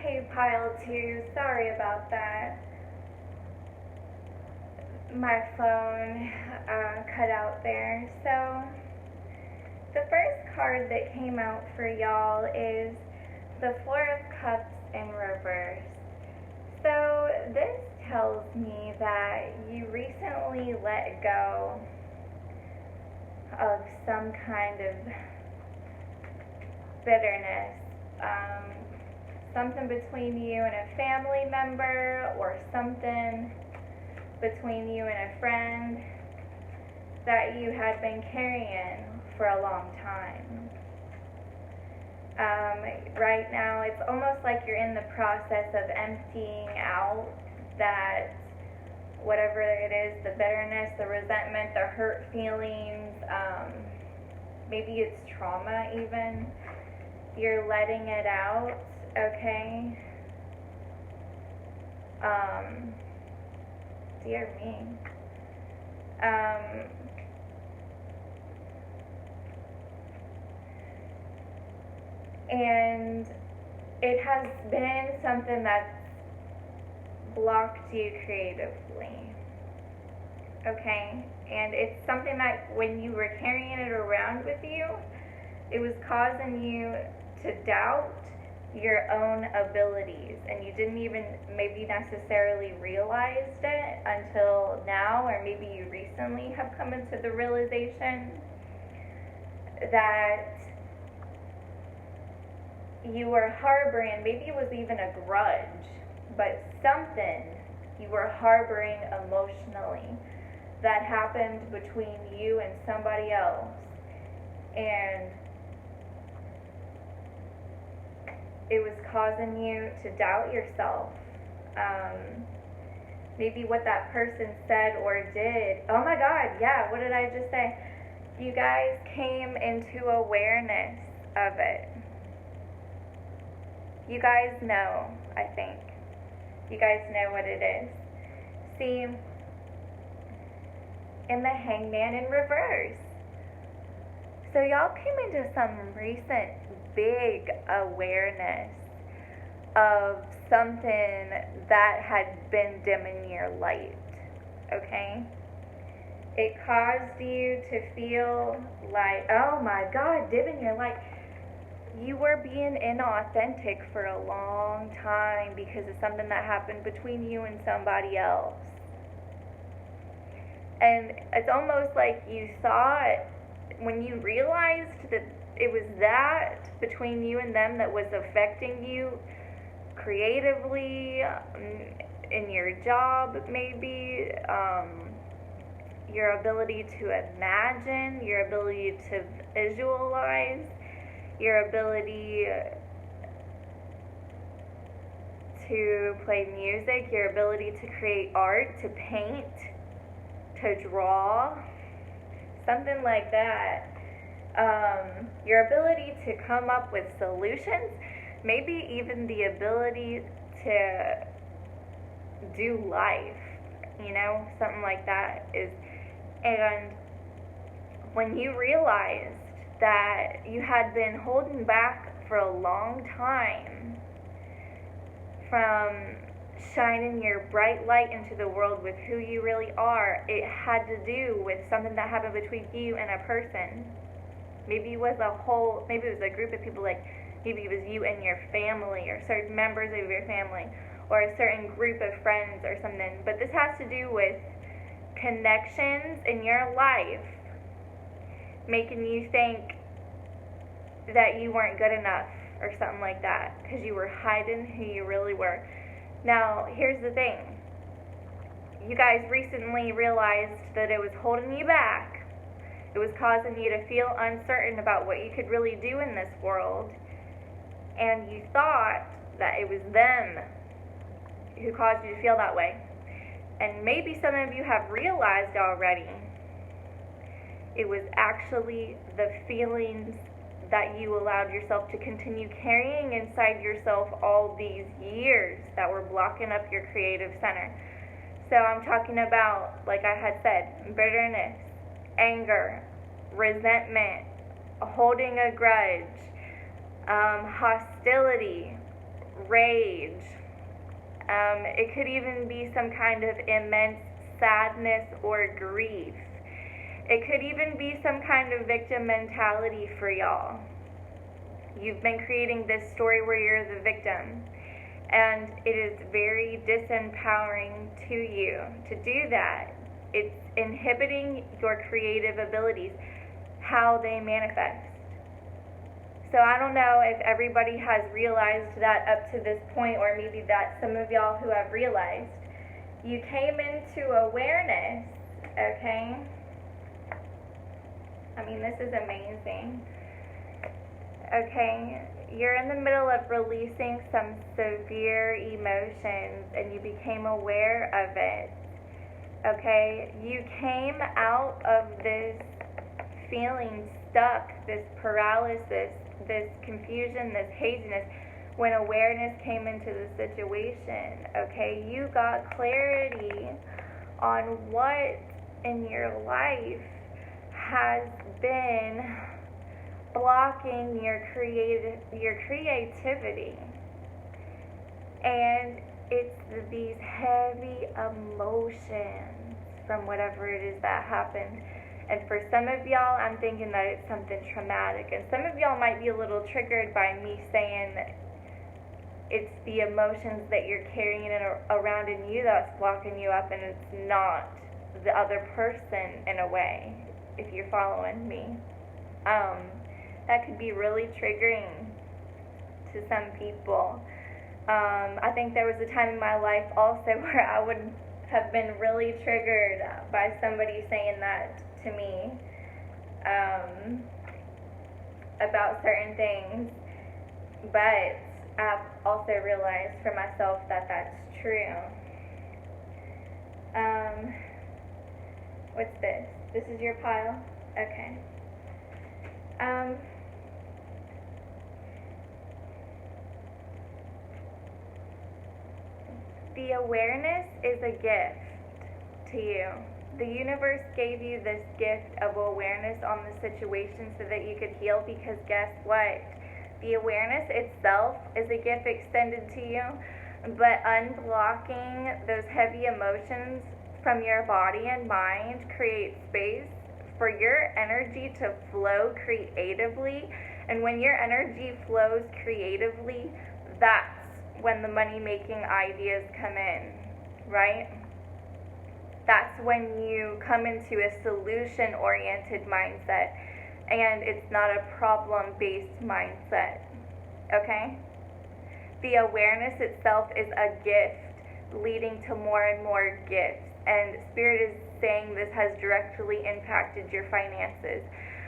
Hey, Pile 2, sorry about that. My phone cut out there. So, the first card that came out for y'all is the Four of Cups in reverse. So, this tells me that you recently let go of some kind of bitterness. Something between you and a family member, or something between you and a friend that you had been carrying for a long time. Right now, it's almost like you're in the process of emptying out that whatever it is, the bitterness, the resentment, the hurt feelings, maybe it's trauma even. You're letting it out, okay? Dear me. And it has been something that's blocked you creatively, okay? And it's something that when you were carrying it around with you, it was causing you to doubt your own abilities, and you didn't even maybe necessarily realized it until now, or maybe you recently have come into the realization that you were harboring, maybe it was even a grudge, but something you were harboring emotionally that happened between you and somebody else, and it was causing you to doubt yourself. Maybe what that person said or did. Oh my God, yeah, what did I just say? You guys came into awareness of it. You guys know, I think. You guys know what it is. See, in the Hangman in reverse. So y'all came into some recent big awareness of something that had been dimming your light, okay? It caused you to feel like, oh my God, dimming your light. You were being inauthentic for a long time because of something that happened between you and somebody else. And it's almost like you thought, when you realized that it was that between you and them that was affecting you creatively, in your job maybe, your ability to imagine, your ability to visualize, your ability to play music, your ability to create art, to paint, to draw, something like that. Your ability to come up with solutions, maybe even the ability to do life, something like that is. And when you realized that you had been holding back for a long time from shining your bright light into the world with who you really are, it had to do with something that happened between you and a person. Maybe it was maybe it was a group of people, like maybe it was you and your family, or certain members of your family, or a certain group of friends or something. But this has to do with connections in your life making you think that you weren't good enough or something like that because you were hiding who you really were. Now, here's the thing. You guys recently realized that it was holding you back. It was causing you to feel uncertain about what you could really do in this world. And you thought that it was them who caused you to feel that way. And maybe some of you have realized already it was actually the feelings that you allowed yourself to continue carrying inside yourself all these years that were blocking up your creative center. So I'm talking about, like I had said, bitterness, anger, resentment, holding a grudge, hostility, rage. It could even be some kind of immense sadness or grief. It could even be some kind of victim mentality for y'all. You've been creating this story where you're the victim, and it is very disempowering to you to do that. It's inhibiting your creative abilities, how they manifest. So I don't know if everybody has realized that up to this point, or maybe that some of y'all who have realized, you came into awareness, okay? I mean, this is amazing. Okay, you're in the middle of releasing some severe emotions and you became aware of it. Okay, you came out of this feeling stuck, this paralysis, this confusion, this haziness, when awareness came into the situation. Okay, you got clarity on what in your life has been blocking your creativity. And it's these heavy emotions from whatever it is that happened. And for some of y'all, I'm thinking that it's something traumatic. And some of y'all might be a little triggered by me saying that it's the emotions that you're carrying around in you that's blocking you up, and it's not the other person in a way, if you're following me. That could be really triggering to some people. I think there was a time in my life also where I would have been really triggered by somebody saying that to me about certain things, but I've also realized for myself that that's true. What's this? This is your pile? Okay. The awareness is a gift to you. The universe gave you this gift of awareness on the situation so that you could heal, because guess what? The awareness itself is a gift extended to you, but unblocking those heavy emotions from your body and mind creates space for your energy to flow creatively. And when your energy flows creatively, that's when the money-making ideas come in, right? That's when you come into a solution-oriented mindset, and it's not a problem-based mindset, okay? The awareness itself is a gift leading to more and more gifts, and Spirit is saying this has directly impacted your finances.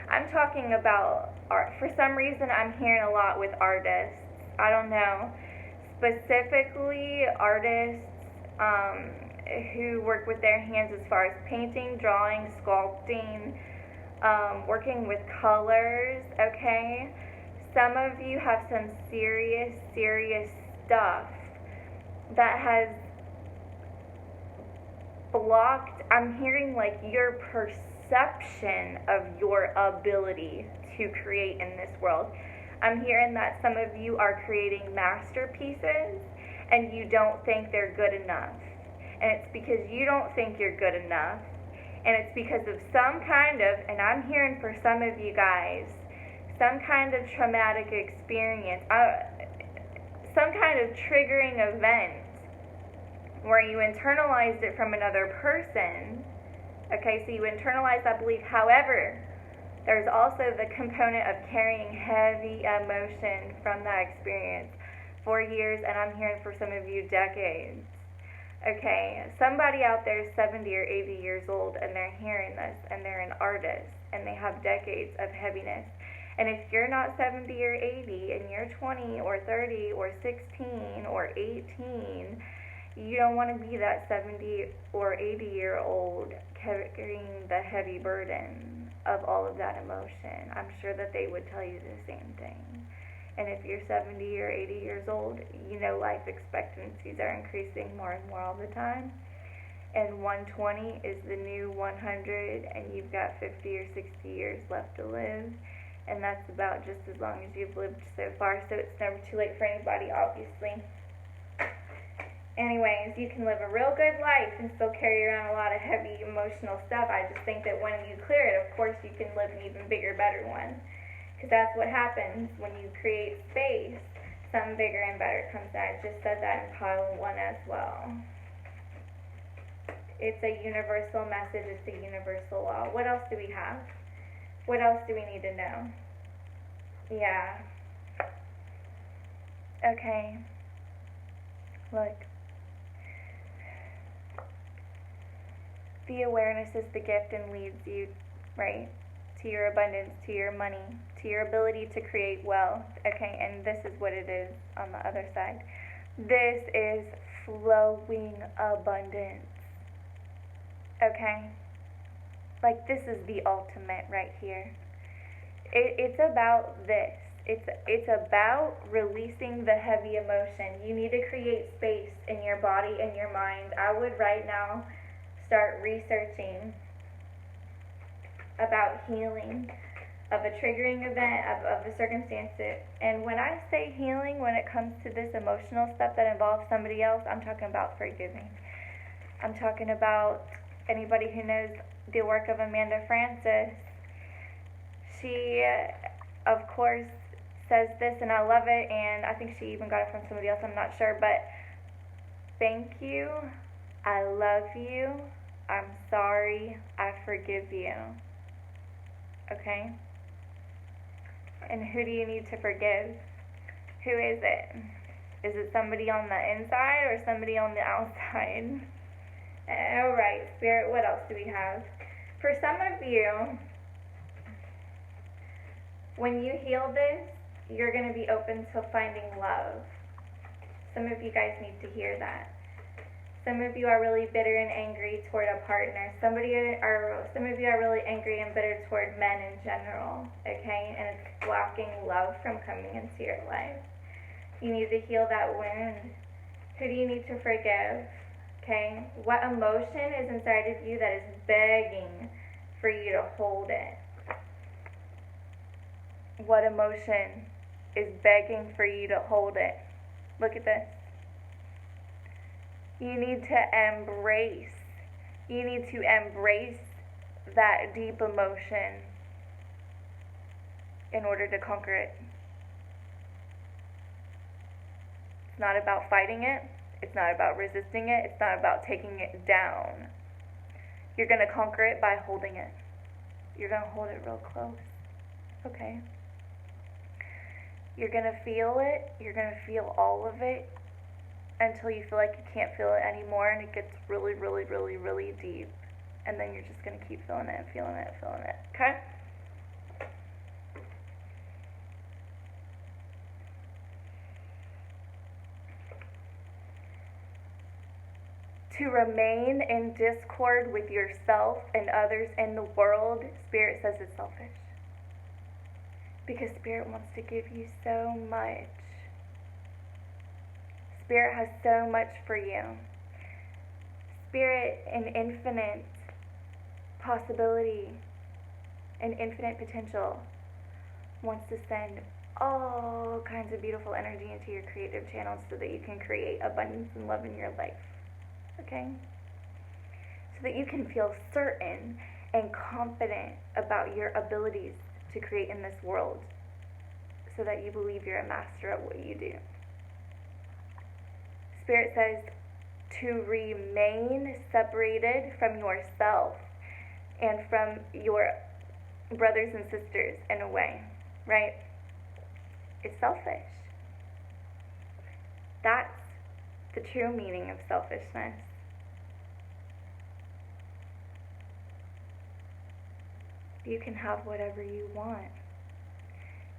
I'm talking about art. For some reason, I'm hearing a lot with artists. I don't know. Specifically, artists who work with their hands as far as painting, drawing, sculpting, working with colors, okay? Some of you have some serious stuff that has blocked, I'm hearing like your perception of your ability to create in this world. I'm hearing that some of you are creating masterpieces and you don't think they're good enough. And it's because you don't think you're good enough. And it's because of some kind of, and I'm hearing for some of you guys, some kind of traumatic experience, some kind of triggering event where you internalized it from another person. Okay, so you internalize that belief. However, there's also the component of carrying heavy emotion from that experience for years, and I'm hearing for some of you decades. Okay, somebody out there is 70 or 80 years old and they're hearing this, and they're an artist and they have decades of heaviness. And if you're not 70 or 80 and you're 20 or 30 or 16 or 18, you don't want to be that 70 or 80-year-old carrying the heavy burden of all of that emotion. I'm sure that they would tell you the same thing. And if you're 70 or 80 years old, you know life expectancies are increasing more and more all the time. And 120 is the new 100, and you've got 50 or 60 years left to live. and that's about just as long as you've lived so far, so it's never too late for anybody, obviously. Anyways, you can live a real good life and still carry around a lot of heavy emotional stuff. I just think that when you clear it, of course, you can live an even bigger, better one. Because that's what happens when you create space. Something bigger and better comes out. I just said that in pile 1 as well. It's a universal message. It's a universal law. What else do we have? What else do we need to know? Yeah. Okay. Look. The awareness is the gift and leads you, right, to your abundance, to your money, to your ability to create wealth. Okay, and this is what it is on the other side. This is flowing abundance. Okay? Like, this is the ultimate right here. It's about this. It's about releasing the heavy emotion. You need to create space in your body and your mind. I would right now start researching about healing of a triggering event, of a circumstance. And when I say healing, when it comes to this emotional stuff that involves somebody else, I'm talking about forgiving. I'm talking about anybody who knows the work of Amanda Francis. She, of course, says this, and I love it, and I think she even got it from somebody else, I'm not sure, but thank you, I love you, I'm sorry, I forgive you. Okay? And who do you need to forgive? Who is it? Is it somebody on the inside or somebody on the outside? Alright, Spirit, what else do we have? For some of you, when you heal this, you're going to be open to finding love. Some of you guys need to hear that. Some of you are really bitter and angry toward a partner. Some of you are really angry and bitter toward men in general, okay? And it's blocking love from coming into your life. You need to heal that wound. Who do you need to forgive? Okay? What emotion is inside of you that is begging for you to hold it? What emotion is begging for you to hold it? Look at this. You need to embrace that deep emotion in order to conquer it. It's not about fighting it. It's not about resisting it. It's not about taking it down. You're going to conquer it by holding it. You're going to hold it real close. Okay? You're going to feel it. You're going to feel all of it until you feel like you can't feel it anymore, and it gets really, really, really, really deep. And then you're just going to keep feeling it, feeling it, feeling it. Okay? To remain in discord with yourself and others in the world, Spirit says it's selfish. Because Spirit wants to give you so much. Spirit has so much for you. Spirit, an infinite possibility, an infinite potential, wants to send all kinds of beautiful energy into your creative channels so that you can create abundance and love in your life. Okay? So that you can feel certain and confident about your abilities to create in this world, so that you believe you're a master at what you do. Spirit says to remain separated from yourself and from your brothers and sisters in a way, right? It's selfish. That's the true meaning of selfishness. You can have whatever you want.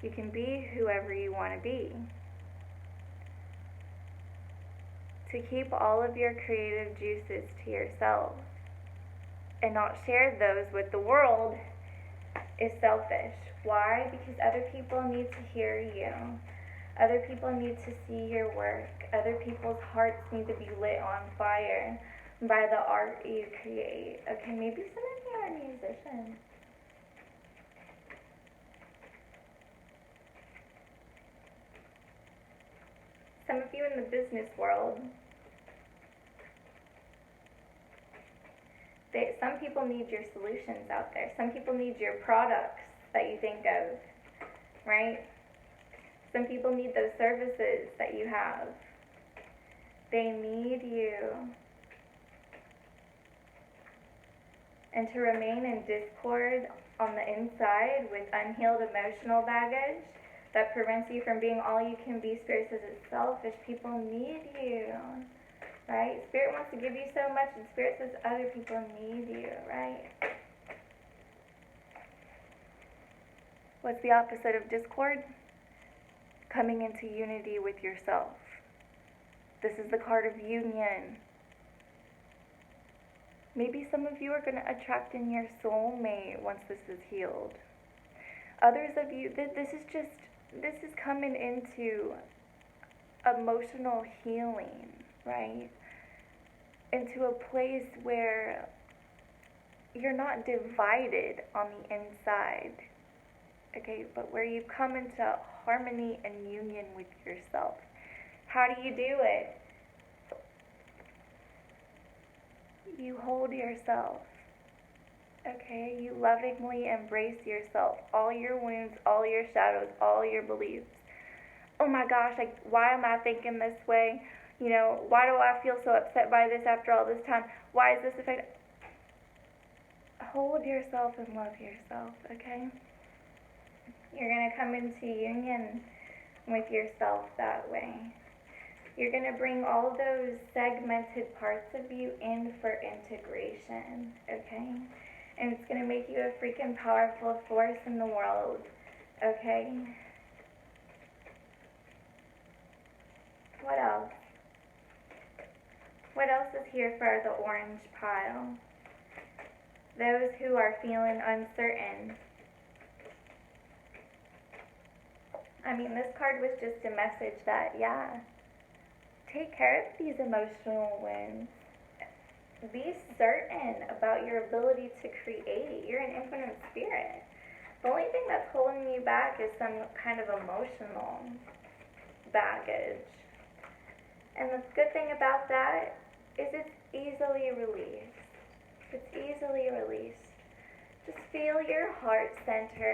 You can be whoever you want to be. To keep all of your creative juices to yourself and not share those with the world is selfish. Why? Because other people need to hear you. Other people need to see your work. Other people's hearts need to be lit on fire by the art you create. Okay, maybe some of you are musicians. some of you in the business world, some people need your solutions out there. Some people need your products that you think of, right? Some people need those services that you have. They need you. And to remain in discord on the inside with unhealed emotional baggage that prevents you from being all you can be, Spirit says it's selfish. People need you, right? Spirit wants to give you so much, and Spirit says other people need you, right? What's the opposite of discord? Coming into unity with yourself. This is the card of union. Maybe some of you are going to attract in your soulmate once this is healed. Others of you, this is coming into emotional healing, right? Into a place where you're not divided on the inside, okay, but where you come into harmony and union with yourself. How do you do it? You hold yourself, okay? You lovingly embrace yourself, all your wounds, all your shadows, all your beliefs. Oh my gosh, like, why am I thinking this way? You know, why do I feel so upset by this after all this time? Why is this affecting? Hold yourself and love yourself, okay? You're going to come into union with yourself that way. You're going to bring all those segmented parts of you in for integration, okay? And it's going to make you a freaking powerful force in the world, okay? What else? What else is here for the orange pile? Those who are feeling uncertain. I mean, this card was just a message that, yeah, take care of these emotional wounds. Be certain about your ability to create. You're an infinite spirit. The only thing that's holding you back is some kind of emotional baggage. And the good thing about that is it's easily released. It's easily released. Just feel your heart center.